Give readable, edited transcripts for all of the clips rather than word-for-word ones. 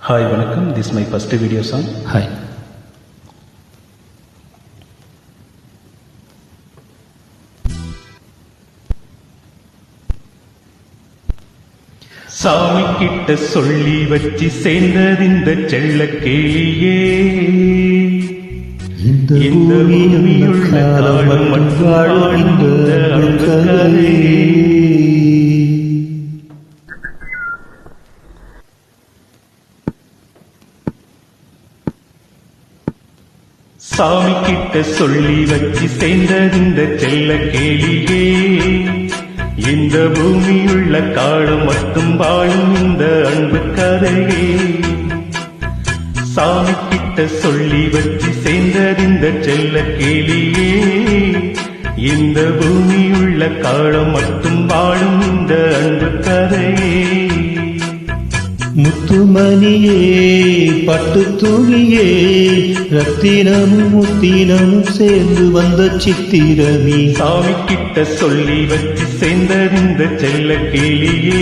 Hi, welcome. This is my first video song. Hi. சாமி கிட்ட சொல்லி வச்சு சேர்ந்தது இந்த செல்ல கேளியே, இந்த பூமியுள்ள காலம் மட்டும் இந்த அன்புக்காரே. சாமி கிட்ட சொல்லி வச்சு சேர்ந்தது இந்த செல்ல கேளியே, இந்த பூமியுள்ள காலம் மட்டும் வாழும் இந்த அன்பு கதையே. சாமி கிட்ட சொல்லி வச்சு சேர்ந்தது இந்த செல்ல கேளியே, இந்த பூமியுள்ள காலம் மட்டும் வாழும் இந்த அன்பு கதையே. முத்துமணியே பட்டு துணியே, ரத்தினமும் முத்தினமும் சேர்ந்து வந்த சித்திரமே. சாமி கிட்ட சொல்லி வச்சு சேர்ந்தது இந்த செல்ல கேளியே,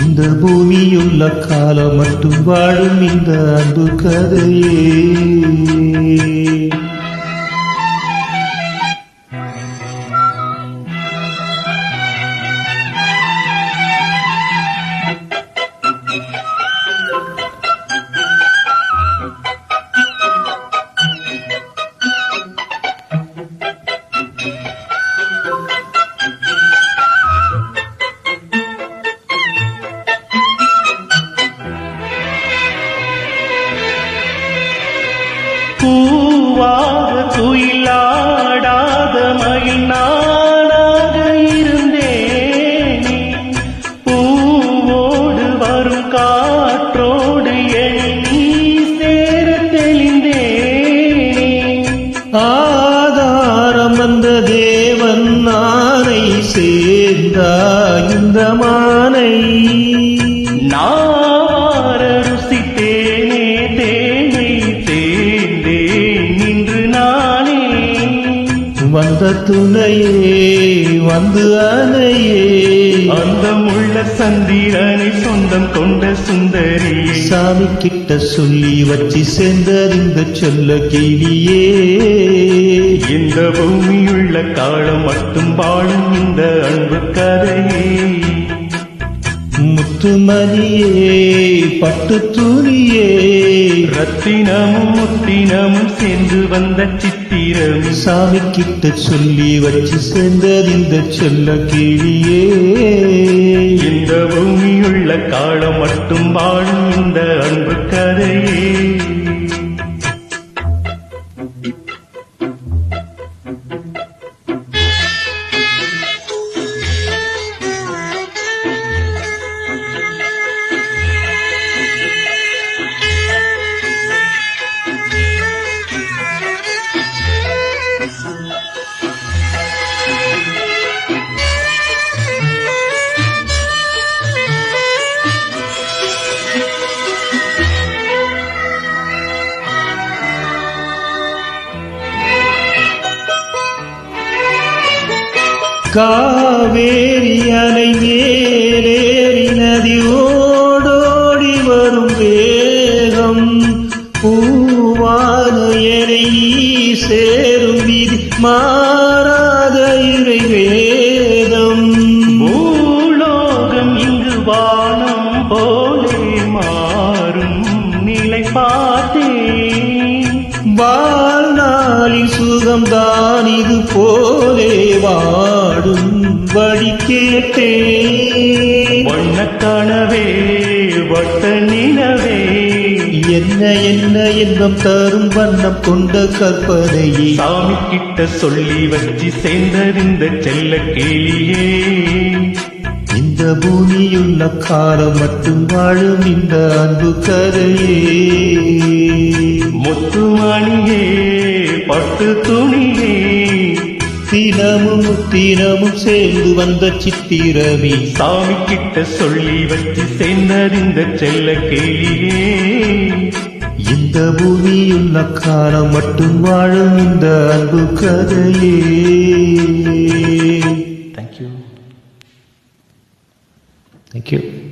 இந்த பூமியுள்ள காலம் மட்டும் வாழும் இந்த அன்பு கதையே. பூவாக துயிலாடாத மயில் நானாக இருந்தேன், பூவோடு வரும் காற்றோடு நீ சேர தெளிந்தேன். ஆதாரம் வந்த தேவன் நானை சேர்ந்தாய் இந்த மானை. நார ருசித்தேனே தேனை சேர்ந்தேன் இன்று நானே. வந்த துணையே வந்து அணையே, அந்தமுள்ள சந்திரனை சொந்தம் கொண்ட சுந்தரியே. சாமி கிட்ட சொல்லி வச்சு சேர்ந்தது இந்த சொல்ல கிளியே, இந்த பூமியுள்ள காலம் மட்டும் வாழும் இந்த அன்பு கதையே. முத்துமணியே பட்டு துணியே, ரத்தினமும் முத்தினமும் சேர்ந்து வந்த சித்திரமே. சாமி கிட்ட சொல்லி வச்சு சேர்ந்தது இந்த சொல்ல கிளியே, இந்த பூமியுள்ள காலம் மட்டும் வாழும் இந்த அன்பு கதையே. காவேரி அலை மேலேறி நதி ஓடோடி வரும் வேகம், பூவான எனை சேரும் விதி மாறாத இறை வேதம். பூலோகம் இங்கு வானம் போலே மாறும் நிலை பார்த்தேன், வாழ்நாளின் சுகம்தான் இது போலே வாடும் வழி கேட்டேன். வண்ணக்கனவே வட்ட நிலவே, என்ன என்ன இன்பம் தரும் வண்ணம் கொண்ட கற்பனையே. சாமி கிட்ட சொல்லி வச்சு சேர்ந்தது இந்த செல்ல கேளியே, இந்த பூமியுள்ள காலம் மட்டும் வாழும் இந்த அன்பு கதையே. முத்துமணியே பட்டு துணியே, தினமும் முத்தினமும் சேர்ந்து வந்த சித்திரமே. சாமி கிட்ட சொல்லி வச்சு சேர்ந்தது இந்த செல்ல கேளியே, இந்த பூமியுள்ள காலம் மட்டும் வாழும் இந்த அன்பு கதையே. தேங்க்யூ. Thank you.